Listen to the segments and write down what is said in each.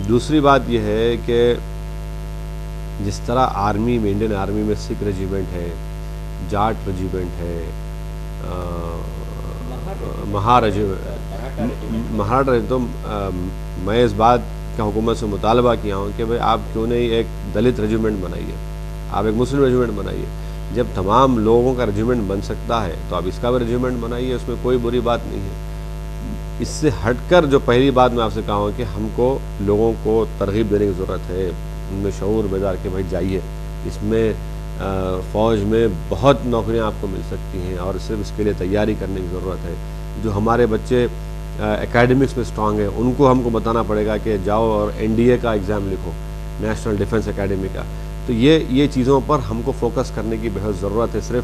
دوسری بات یہ ہے کہ جس طرح آرمی میں، انڈین آرمی میں سکھ ریجیمنٹ ہے، جاٹ ریجیمنٹ ہے، مہاراٹا، تو میں اس بات کا حکومت سے مطالبہ کیا ہوں کہ بھئی آپ کیوں نہیں ایک دلت ریجیمنٹ بنائیے، آپ ایک مسلم ریجیمنٹ بنائیے. جب تمام لوگوں کا ریجیمنٹ بن سکتا ہے تو آپ اس کا بھی ریجیمنٹ بنائیے، اس میں کوئی بری بات نہیں ہے. اس سے ہٹ کر جو پہلی بات میں آپ سے کہا ہوں کہ ہم کو لوگوں کو ترغیب دینے کی ضرورت ہے، ان میں شعور بیدار کہ بھائی جائیے، اس میں فوج میں بہت نوکریاں آپ کو مل سکتی ہیں اور صرف اس کے لیے تیاری کرنے کی ضرورت ہے. جو ہمارے بچے اکیڈمکس میں سٹرانگ ہیں ان کو ہم کو بتانا پڑے گا کہ جاؤ اور NDA کا ایگزام لکھو، نیشنل ڈیفنس اکیڈمی کا. تو یہ چیزوں پر ہم کو فوکس کرنے کی بہت ضرورت ہے. صرف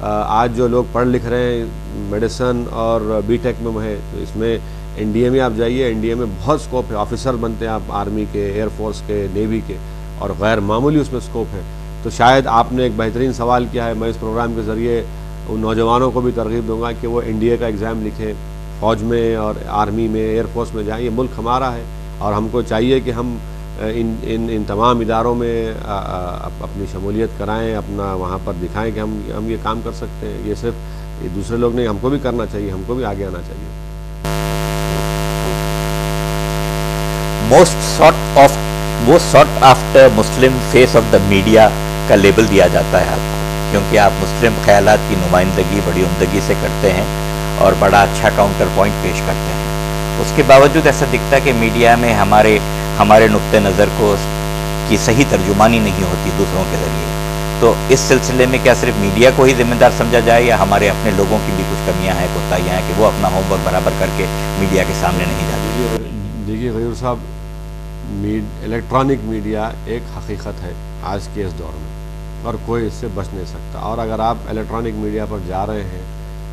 آج جو لوگ پڑھ لکھ رہے ہیں میڈیسن اور B.Tech میں ہے، تو اس میں NDA میں آپ جائیے، NDA میں بہت سکوپ ہے، آفیسر بنتے ہیں آپ آرمی کے، ایئر فورس کے، نیوی کے، اور غیر معمولی اس میں سکوپ ہے. تو شاید آپ نے ایک بہترین سوال کیا ہے، میں اس پروگرام کے ذریعے ان نوجوانوں کو بھی ترغیب دوں گا کہ وہ NDA کا ایگزام لکھیں، فوج میں اور آرمی میں، ایئر فورس میں جائیں. یہ ملک ہمارا ہے اور ہم کو چاہیے کہ ہم ان تمام اداروں میں اپنی شمولیت کرائیں، اپنا وہاں پر دکھائیں کہ ہم یہ کام کر سکتے ہیں. یہ صرف دوسرے لوگ نہیں، ہم کو بھی کرنا چاہیے، ہم کو بھی آگے آنا چاہیے. موسٹ ساٹ آفٹر مسلم فیس آف دا میڈیا کا لیبل دیا جاتا ہے آپ کو، کیونکہ آپ مسلم خیالات کی نمائندگی بڑی عمدگی سے کرتے ہیں اور بڑا اچھا کاؤنٹر پوائنٹ پیش کرتے ہیں. اس کے باوجود ایسا دکھتا ہے کہ میڈیا میں ہمارے نقطہ نظر کی صحیح ترجمانی نہیں ہوتی دوسروں کے ذریعے. تو اس سلسلے میں کیا صرف میڈیا کو ہی ذمہ دار سمجھا جائے یا ہمارے اپنے لوگوں کی بھی کچھ کمیاں ہیں، کوتاہیاں ہیں کہ وہ اپنا ہوم ورک برابر کر کے میڈیا کے سامنے نہیں جاتے؟ دیکھیے غیور صاحب، الیکٹرانک میڈیا ایک حقیقت ہے آج کے اس دور میں اور کوئی اس سے بچ نہیں سکتا. اور اگر آپ الیکٹرانک میڈیا پر جا رہے ہیں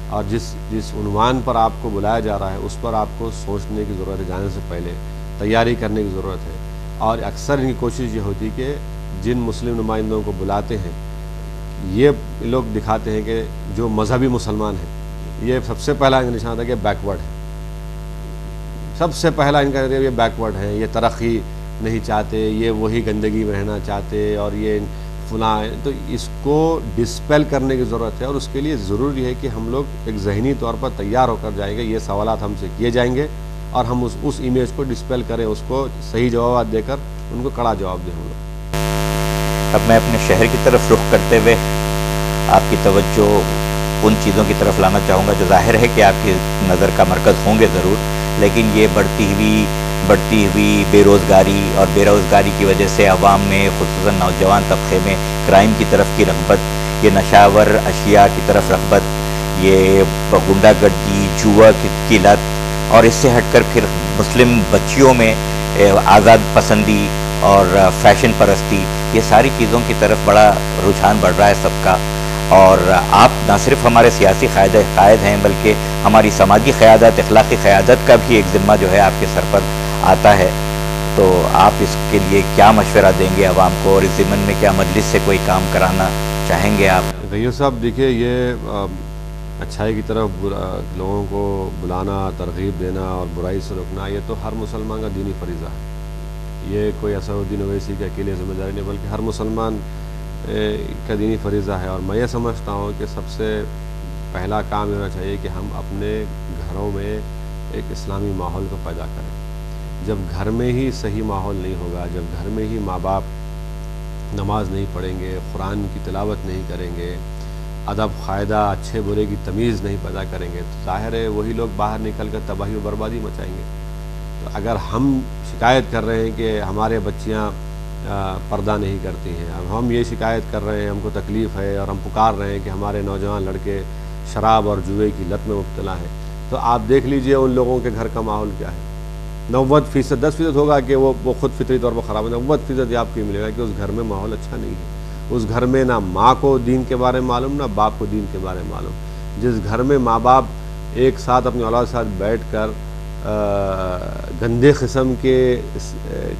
اور جس عنوان پر آپ کو بلایا جا رہا ہے اس پر آپ کو سوچنے کی ضرورت ہے، جانے سے پہلے تیاری کرنے کی ضرورت ہے. اور اکثر ان کی کوشش یہ ہوتی کہ جن مسلم نمائندوں کو بلاتے ہیں یہ لوگ دکھاتے ہیں کہ جو مذہبی مسلمان ہیں، یہ سب سے پہلا ان کا نشان تھا کہ بیکورڈ ہے. سب سے پہلا ان کا یہ بیکورڈ ہے، یہ ترقی نہیں چاہتے، یہ وہی گندگی میں رہنا چاہتے اور یہ فلاں. تو اس کو ڈسپیل کرنے کی ضرورت ہے اور اس کے لیے ضروری ہے کہ ہم لوگ ایک ذہنی طور پر تیار ہو کر جائیں گے. یہ سوالات ہم سے کیے جائیں گے اور ہم اس امیج کو ڈسپیل کریں، اس کو صحیح جوابات دے کر ان کو کڑا جواب دیں ہم لوگ. اب میں اپنے شہر کی طرف رخ کرتے ہوئے آپ کی توجہ ان چیزوں کی طرف لانا چاہوں گا جو ظاہر ہے کہ آپ کی نظر کا مرکز ہوں گے ضرور، لیکن یہ بڑھتی ہوئی بے روزگاری اور بے روزگاری کی وجہ سے عوام میں، خصوصاً نوجوان طبقے میں کرائم کی طرف کی رغبت، یہ نشاور اشیاء کی طرف رغبت، یہ غنڈہ گردی، جوا کی لت، اور اس سے ہٹ کر پھر مسلم بچیوں میں آزاد پسندی اور فیشن پرستی، یہ ساری چیزوں کی طرف بڑا رجحان بڑھ رہا ہے سب کا. اور آپ نہ صرف ہمارے سیاسی قائد ہیں بلکہ ہماری سماجی قیادت، اخلاقی قیادت کا بھی ایک ذمہ جو ہے آپ کے سر پر آتا ہے. تو آپ اس کے لیے کیا مشورہ دیں گے عوام کو، اور اس ضمن میں کیا مجلس سے کوئی کام کرانا چاہیں گے آپ؟ غیور صاحب دیکھیے، یہ اچھائی کی طرف لوگوں کو بلانا، ترغیب دینا اور برائی سے روکنا، یہ تو ہر مسلمان کا دینی فریضہ ہے. یہ کوئی اسدالدین اویسی کے اکیلے ذمہ داری نہیں، بلکہ ہر مسلمان کا دینی فریضہ ہے. اور میں یہ سمجھتا ہوں کہ سب سے پہلا کام یہ ہونا چاہیے کہ ہم اپنے گھروں میں ایک اسلامی ماحول کو پیدا کریں. جب گھر میں ہی صحیح ماحول نہیں ہوگا، جب گھر میں ہی ماں باپ نماز نہیں پڑھیں گے، قرآن کی تلاوت نہیں کریں گے، ادب قاعدہ، اچھے برے کی تمیز نہیں پیدا کریں گے، تو ظاہر ہے وہی لوگ باہر نکل کر تباہی و بربادی مچائیں گے. تو اگر ہم شکایت کر رہے ہیں کہ ہمارے بچیاں پردہ نہیں کرتی ہیں، اب ہم یہ شکایت کر رہے ہیں، ہم کو تکلیف ہے، اور ہم پکار رہے ہیں کہ ہمارے نوجوان لڑکے شراب اور جوئے کی لت میں مبتلا ہیں، تو آپ دیکھ لیجئے ان لوگوں کے گھر کا ماحول کیا ہے. 90%، 10% ہوگا کہ وہ خود فطری طور پر خراب ہے، 90% یہ آپ کو ملے گا کہ اس گھر میں ماحول اچھا نہیں ہے. اس گھر میں نہ ماں کو دین کے بارے میں معلوم، نہ باپ کو دین کے بارے میں معلوم. جس گھر میں ماں باپ ایک ساتھ اپنی اولاد کے ساتھ بیٹھ کر گندے قسم کے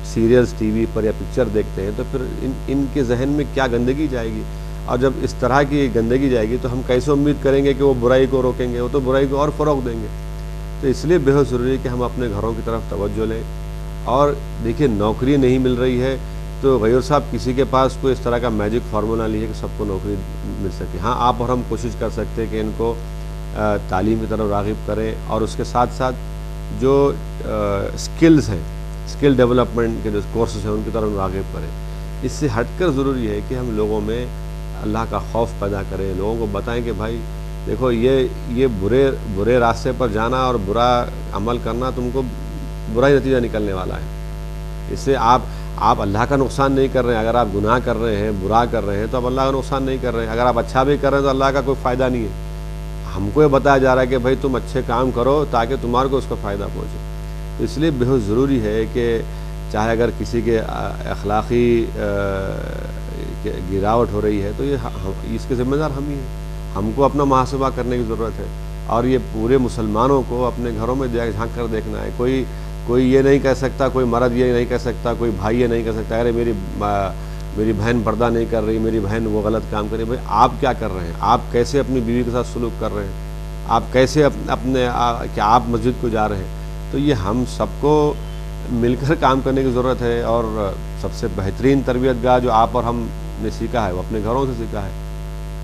سیریلز ٹی وی پر یا پکچر دیکھتے ہیں، تو پھر ان کے ذہن میں کیا گندگی جائے گی. اور جب اس طرح کی گندگی جائے گی تو ہم کیسے امید کریں گے کہ وہ برائی کو روکیں گے؟ وہ تو برائی کو اور فروغ دیں گے. تو اس لیے بہت ضروری ہے کہ ہم اپنے گھروں کی طرف توجہ لیں اور دیکھیے نوکری نہیں مل رہی ہے تو غیور صاحب کسی کے پاس کوئی اس طرح کا میجک فارمولا نہیں ہے کہ سب کو نوکری مل سکے. ہاں آپ اور ہم کوشش کر سکتے ہیں کہ ان کو تعلیم کی طرف راغب کریں اور اس کے ساتھ ساتھ جو سکلز ہیں اسکل ڈیولپمنٹ کے جو کورسز ہیں ان کی طرف راغب کریں. اس سے ہٹ کر ضروری ہے کہ ہم لوگوں میں اللہ کا خوف پیدا کریں, لوگوں کو بتائیں کہ بھائی دیکھو یہ برے راستے پر جانا اور برا عمل کرنا تم کو برا ہی نتیجہ نکلنے والا ہے. اس سے آپ اللہ کا نقصان نہیں کر رہے ہیں. اگر آپ گناہ کر رہے ہیں, برا کر رہے ہیں تو آپ اللہ کا نقصان نہیں کر رہے ہیں. اگر آپ اچھا بھی کر رہے ہیں تو اللہ کا کوئی فائدہ نہیں ہے. ہم کو یہ بتایا جا رہا ہے کہ بھائی تم اچھے کام کرو تاکہ تمہارے کو اس کا فائدہ پہنچے. تو اس لیے بہت ضروری ہے کہ چاہے اگر کسی کے اخلاقی گراوٹ ہو رہی ہے تو اس کے ذمہ دار ہم ہی ہیں. ہم کو اپنا محاسبہ کرنے کی ضرورت ہے اور یہ پورے مسلمانوں کو اپنے گھروں میں جھانک کر دیکھنا ہے. کوئی یہ نہیں کہہ سکتا, کوئی مرد یہ نہیں کہہ سکتا, کوئی بھائی یہ نہیں کہہ سکتا ارے میری بہن پردہ نہیں کر رہی, میری بہن وہ غلط کام کر رہی. بھائی آپ کیا کر رہے ہیں؟ آپ کیسے اپنی بیوی کے ساتھ سلوک کر رہے ہیں؟ آپ کیسے کیا آپ مسجد کو جا رہے ہیں؟ تو یہ ہم سب کو مل کر کام کرنے کی ضرورت ہے. اور سب سے بہترین تربیت گاہ جو آپ اور ہم نے سیکھا ہے وہ اپنے گھروں سے سیکھا ہے.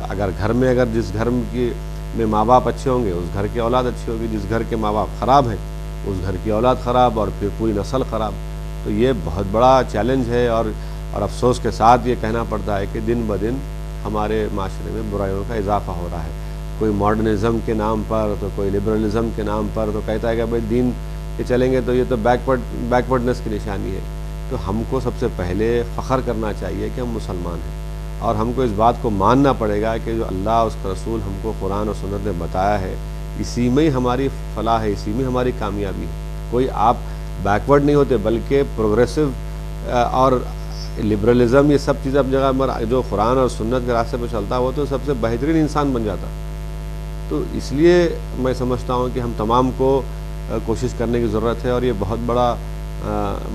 اگر گھر میں جس گھر میں ماں باپ اچھے ہوں گے اس گھر کی اولاد اچھی ہوگی. جس گھر کے ماں باپ خراب ہیں اس گھر کی اولاد خراب اور پھر پوری نسل خراب. تو یہ بہت بڑا چیلنج ہے اور افسوس کے ساتھ یہ کہنا پڑتا ہے کہ دن بدن ہمارے معاشرے میں برائیوں کا اضافہ ہو رہا ہے. کوئی ماڈرنزم کے نام پر تو کوئی لبرلزم کے نام پر تو کہتا ہے کہ بھائی دین کے چلیں گے تو یہ تو بیکورڈنس کی نشانی ہے. تو ہم کو سب سے پہلے فخر کرنا چاہیے کہ ہم مسلمان ہیں اور ہم کو اس بات کو ماننا پڑے گا کہ جو اللہ اس کا رسول ہم کو قرآن اور سنت نے بتایا ہے اسی میں ہی ہماری فلاح ہے, اسی میں ہماری کامیابی ہے. کوئی آپ بیکورڈ نہیں ہوتے بلکہ پروگریسو اور لبرلزم یہ سب چیزیں اپنی جگہ پر جو قرآن اور سنت کے راستے پہ چلتا ہے وہ تو سب سے بہترین انسان بن جاتا. تو اس لیے میں سمجھتا ہوں کہ ہم تمام کو کوشش کرنے کی ضرورت ہے اور یہ بہت بڑا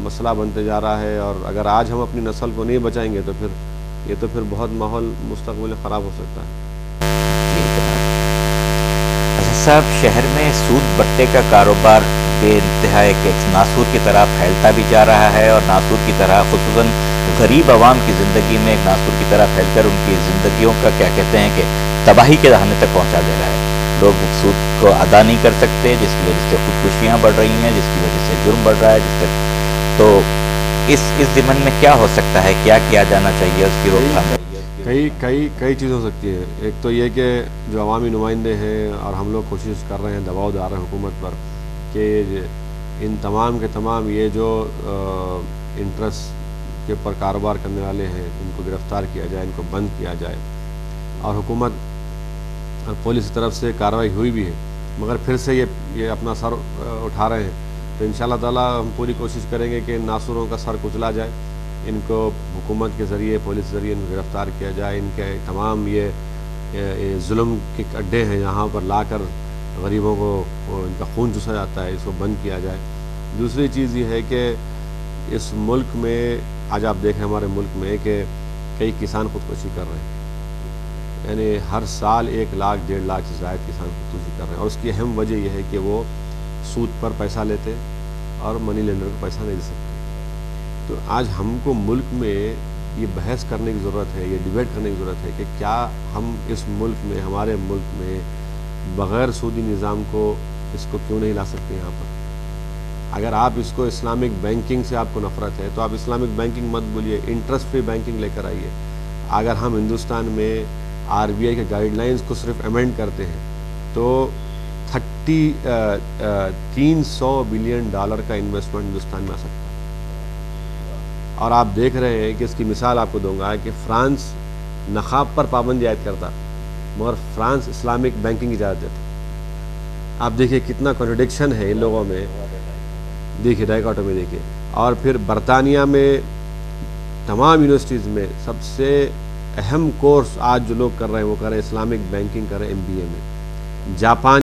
مسئلہ بنتے جا رہا ہے. اور اگر آج ہم اپنی نسل کو نہیں بچائیں گے تو پھر بہت ماحول مستقبل خراب ہو سکتا ہے. صاحب شہر میں سود بٹے کا کاروبار بے انتہا ایک ناسور کی طرح پھیلتا بھی جا رہا ہے اور ناسور کی طرح خصوصاً غریب عوام کی زندگی میں ایک ناسور کی طرح پھیل کر ان کی زندگیوں کا کیا کہتے ہیں کہ تباہی کے دہانے تک پہنچا دے رہا ہے. لوگ سود کو ادا نہیں کر سکتے جس کی وجہ سے خودکشیاں بڑھ رہی ہیں, جس کی وجہ سے جرم بڑھ رہا ہے. تو اس ضمن میں کیا ہو سکتا ہے, کیا کیا جانا چاہیے, اس کی روک تھام؟ کئی چیز ہو سکتی ہے. ایک تو یہ کہ جو عوامی نمائندے ہیں اور ہم لوگ کوشش کر رہے ہیں, دباؤ ڈال رہے ہیں حکومت پر کہ ان تمام کے تمام یہ جو انٹرسٹ کے اوپر کاروبار کرنے والے ہیں ان کو گرفتار کیا جائے, ان کو بند کیا جائے. اور حکومت اور پولیس کی طرف سے کارروائی ہوئی بھی ہے مگر پھر سے یہ اپنا سر اٹھا رہے ہیں. تو انشاءاللہ تعالیٰ ہم پوری کوشش کریں گے کہ ان ناسوروں کا سر کچلا جائے, ان کو حکومت کے ذریعے پولیس کے ذریعے ان کو گرفتار کیا جائے. ان کے تمام یہ ظلم کے اڈے ہیں یہاں پر لا کر غریبوں کو ان کا خون چوسا جاتا ہے, اس کو بند کیا جائے. دوسری چیز یہ ہے کہ اس ملک میں آج آپ دیکھیں ہمارے ملک میں کہ کئی کسان خودکشی کر رہے ہیں. یعنی ہر سال 1 لاکھ 1.5 لاکھ سے زائد کسان خودکشی کر رہے ہیں اور اس کی اہم وجہ یہ ہے کہ وہ سود پر پیسہ لیتے اور منی لینڈر کو پیسہ نہیں دے سکتے. تو آج ہم کو ملک میں یہ بحث کرنے کی ضرورت ہے, یہ ڈیبیٹ کرنے کی ضرورت ہے کہ کیا ہم اس ملک میں, ہمارے ملک میں بغیر سودی نظام کو اس کو کیوں نہیں لا سکتے یہاں پر. اگر آپ اس کو اسلامک بینکنگ سے آپ کو نفرت ہے تو آپ اسلامک بینکنگ مت بولیے, انٹرسٹ فری بینکنگ لے کر آئیے. اگر ہم ہندوستان میں RBI کے گائیڈ لائنز کو صرف امینڈ کرتے ہیں تو $300 بلین کا انویسٹمنٹ ہندوستان میں آ سکتا ہے. اور آپ دیکھ رہے ہیں کہ اس کی مثال آپ کو دوں گا کہ فرانس نقاب پر پابندی عائد کرتا مگر فرانس اسلامک بینکنگ کی اجازت دیتا. آپ دیکھیے کتنا کنٹرڈکشن ہے ان لوگوں میں, دیکھیے ڈائیکاٹو میں دیکھیے. اور پھر برطانیہ میں تمام یونیورسٹیز میں سب سے اہم کورس آج جو لوگ کر رہے ہیں وہ کر رہے ہیں اسلامک بینکنگ کر رہے ہیں MBA میں. جاپان